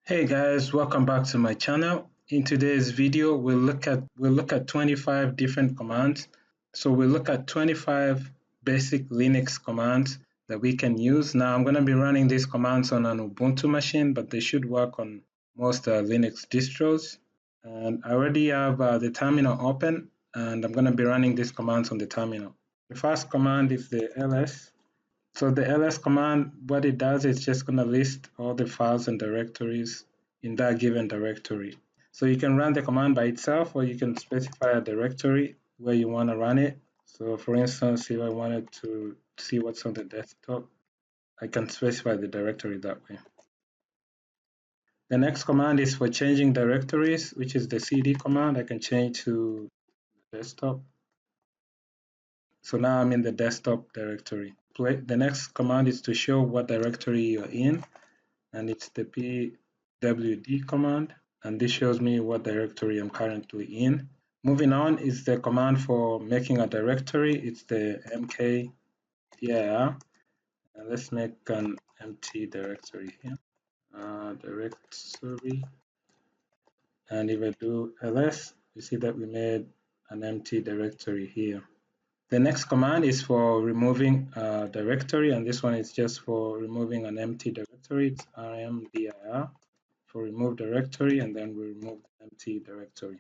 Hey guys, welcome back to my channel. In today's video, we'll look at 25 different commands. So we'll look at 25 basic Linux commands that we can use. Now I'm going to be running these commands on an Ubuntu machine, but they should work on most Linux distros. And I already have the terminal open, and I'm going to be running these commands on the terminal. The first command is the ls. So the ls command, what it does is just going to list all the files and directories in that given directory. So you can run the command by itself, or you can specify a directory where you want to run it. So for instance, if I wanted to see what's on the desktop, I can specify the directory that way. The next command is for changing directories, which is the cd command. I can change to desktop. So now I'm in the desktop directory. The next command is to show what directory you're in, and it's the pwd command, and this shows me what directory I'm currently in. Moving on is the command for making a directory. It's the mkdir, and let's make an empty directory here, directory, and if I do ls, you see that we made an empty directory here. The next command is for removing a directory, and this one is just for removing an empty directory. It's rmdir for remove directory, and then we remove the empty directory.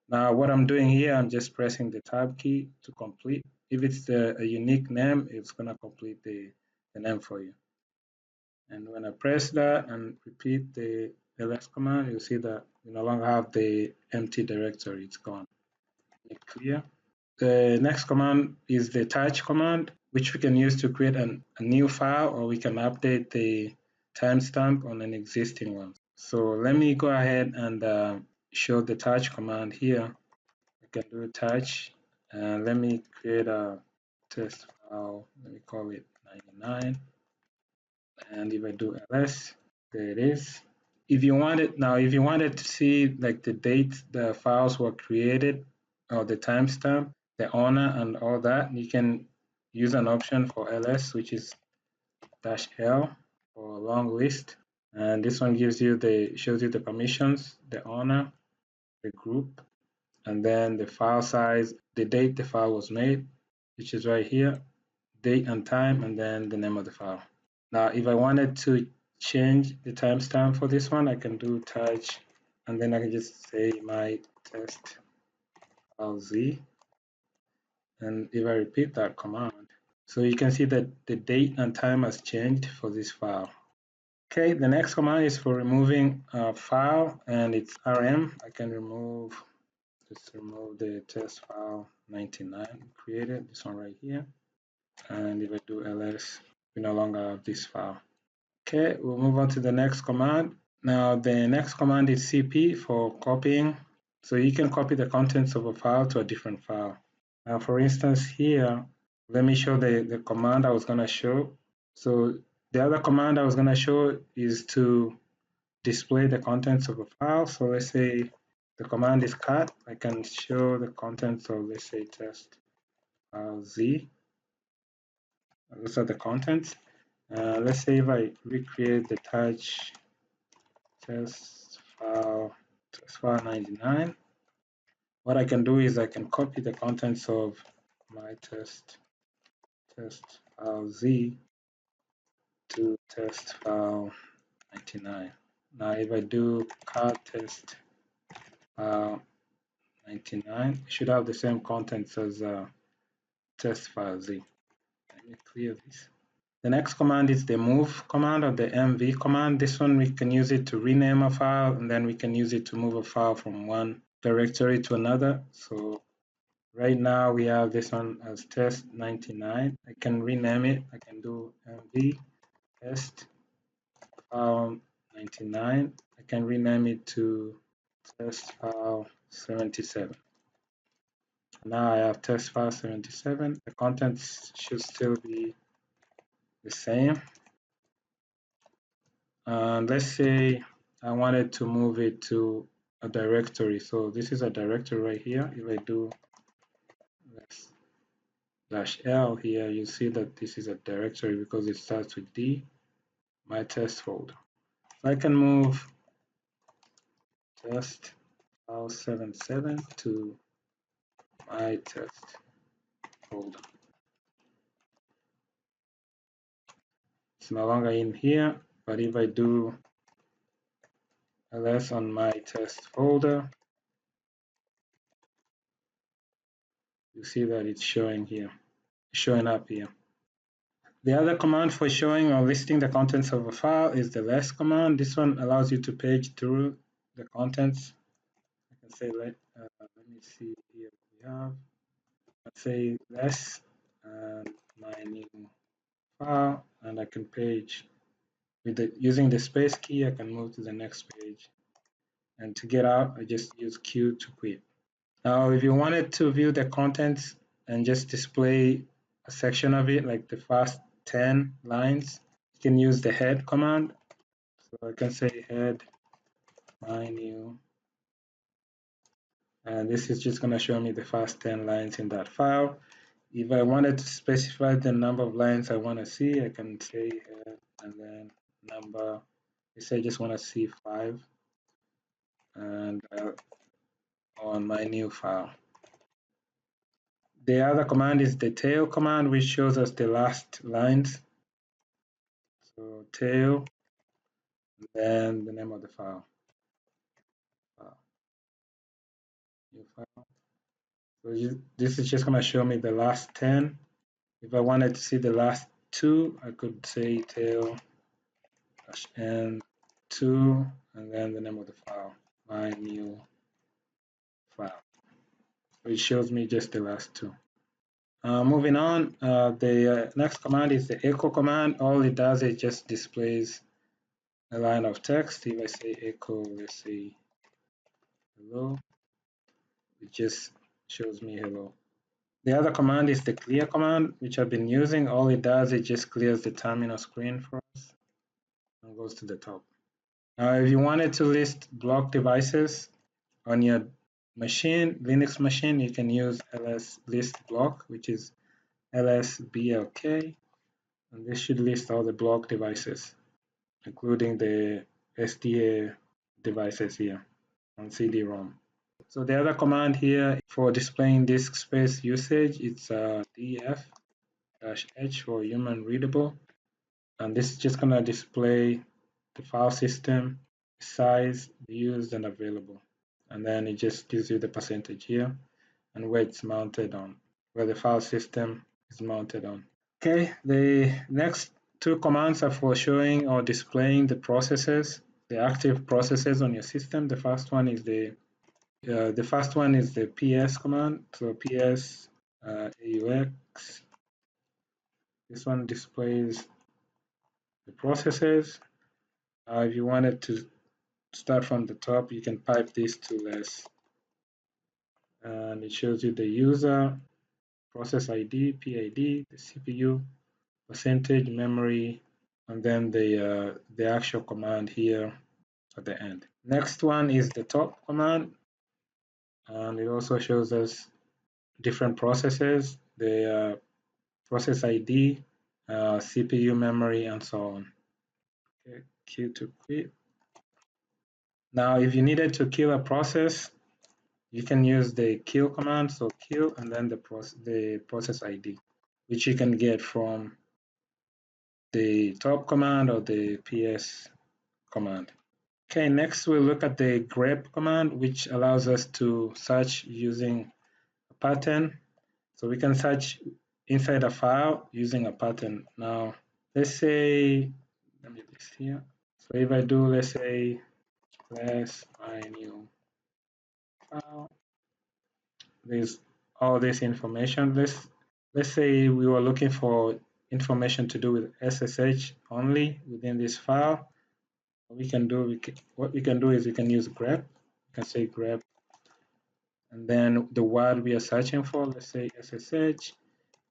Now what I'm doing here, I'm just pressing the tab key to complete. If it's a unique name, it's going to complete the name for you. And when I press that and repeat the ls command, you'll see that we no longer have the empty directory. It's gone. Make it clear. The next command is the touch command, which we can use to create a new file, or we can update the timestamp on an existing one. So let me go ahead and show the touch command here. I can do touch, and let me create a test file. Let me call it 99. And if I do ls, there it is. If you wanted to see like the date the files were created, or the timestamp, the owner, and all that, you can use an option for ls, which is -l for long list. And this one shows you the permissions, the owner, the group, and then the file size, the date the file was made, which is right here, date and time, and then the name of the file. Now, if I wanted to change the timestamp for this one, I can do touch, and then I can just say my test file z. And if I repeat that command, so you can see that the date and time has changed for this file. Okay, the next command is for removing a file, and it's rm. I can just remove the test file 99 created, this one right here. And if I do ls, we no longer have this file. Okay, we'll move on to the next command. Now, the next command is cp for copying. So you can copy the contents of a file to a different file. Now, for instance, here, let me show the command I was going to show. So the other command I was going to show is to display the contents of a file. So let's say the command is cat. I can show the contents of, let's say, test file z. Those are the contents. Let's say if I recreate the touch test file 99, what I can do is I can copy the contents of my test file z to test file 99. Now if I do cat test file 99, it should have the same contents as test file z. Let me clear this. The next command is the move command, or the mv command. This one we can use it to rename a file, and then we can use it to move a file from one directory to another. So right now we have this one as test 99. I can rename it. I can do mv test file 99. I can rename it to test file 77. Now I have test file 77. The contents should still be the same. And let's say I wanted to move it to a directory. So this is a directory right here. If I do /l here, you see that this is a directory because it starts with D, my test folder. So I can move test file 77 to my test folder. It's no longer in here, but if I do ls on my test folder, you see that it's showing here, showing up here. The other command for showing or listing the contents of a file is the less command. This one allows you to page through the contents. I can say, let me see here. We have, let's say, less and my new file, and I can page with using the space key. I can move to the next page, and to get out, I just use Q to quit. Now, if you wanted to view the contents and just display a section of it, like the first 10 lines, you can use the head command. So I can say head my new, and this is just going to show me the first 10 lines in that file. If I wanted to specify the number of lines I want to see, I can say head and then number. Let's say I just want to see 5, and on my new file. The other command is the tail command, which shows us the last lines. So tail, and then the name of the file. New file. So this is just going to show me the last 10. If I wanted to see the last 2, I could say tail -n2, and then the name of the file, my new file. So it shows me just the last 2. Moving on, the next command is the echo command. All it does is just displays a line of text. If I say echo, let's say hello, it just shows me hello. The other command is the clear command, which I've been using. All it does is just clears the terminal screen for us and goes to the top. Now, if you wanted to list block devices on your machine, Linux machine, you can use ls list block, which is lsblk, and this should list all the block devices, including the SDA devices here on CD-ROM. So the other command here for displaying disk space usage, it's df-h for human readable, and this is just going to display the file system, size, used, and available. And then it just gives you the percentage here and where it's mounted on, where the file system is mounted on. Okay, the next 2 commands are for showing or displaying the processes, the active processes on your system. The first one is the ps command. So ps aux. This one displays the processes. If you wanted to start from the top, you can pipe this to less, and it shows you the user, process ID, PID, the CPU, percentage, memory, and then the actual command here at the end. Next one is the top command, and it also shows us different processes, the process ID, CPU, memory, and so on. Okay, Q to quit. Now, if you needed to kill a process, you can use the kill command, so kill and then the process ID, which you can get from the top command or the ps command. Okay, next we'll look at the grep command, which allows us to search using a pattern. So we can search inside a file using a pattern. Now, let's say, let me do this here. So if I do, let's say, class my new file, there's all this information. Let's say we were looking for information to do with SSH only within this file. What we can do is we can use grep. We can say grep, and then the word we are searching for, let's say SSH,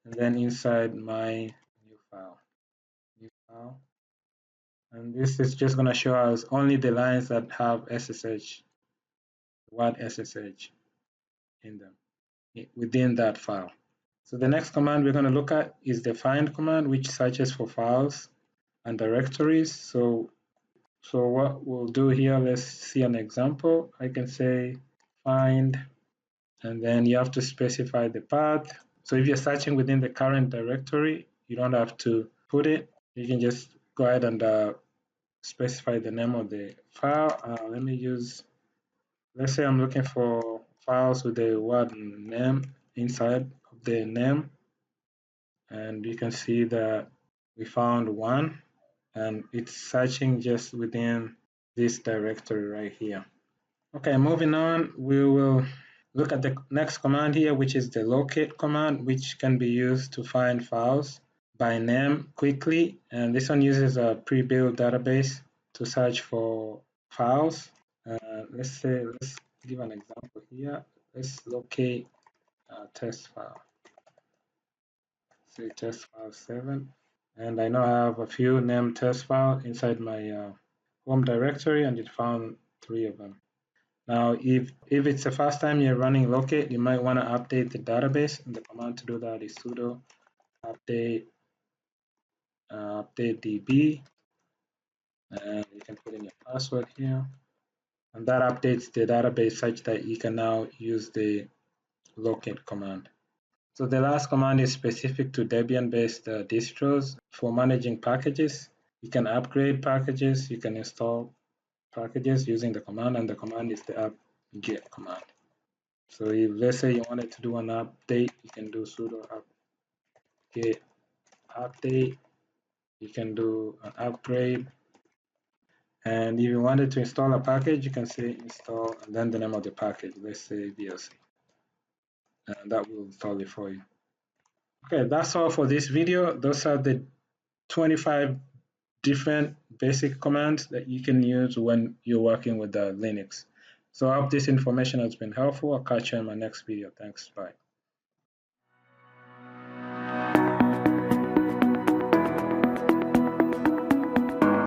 and then inside my new file, and this is just going to show us only the lines that have SSH, the word SSH in them within that file. So the next command we're going to look at is the find command, which searches for files and directories. So So what we'll do here, let's see an example. I can say find, and then you have to specify the path. So if you're searching within the current directory, you don't have to put it. You can just go ahead and specify the name of the file. Let me use, let's say I'm looking for files with the word name inside of the name. And you can see that we found one, and it's searching just within this directory right here. Okay, moving on, we will look at the next command here, which is the locate command, which can be used to find files by name quickly. And this one uses a pre-built database to search for files. Let's give an example here. Let's locate a test file. Say test file 7. And I now have a few named test files inside my home directory, and it found 3 of them. Now, if it's the first time you're running locate, you might want to update the database. And the command to do that is sudo update update db, and you can put in your password here. And that updates the database such that you can now use the locate command. So the last command is specific to Debian-based distros for managing packages. You can upgrade packages, you can install packages using the command, and the command is the apt-get command. So if, let's say, you wanted to do an update, you can do sudo apt-get update. You can do an upgrade. And if you wanted to install a package, you can say install and then the name of the package, let's say VLC. And that will install it for you. Okay, that's all for this video. Those are the 25 different basic commands that you can use when you're working with Linux. So I hope this information has been helpful. I'll catch you in my next video. Thanks. Bye.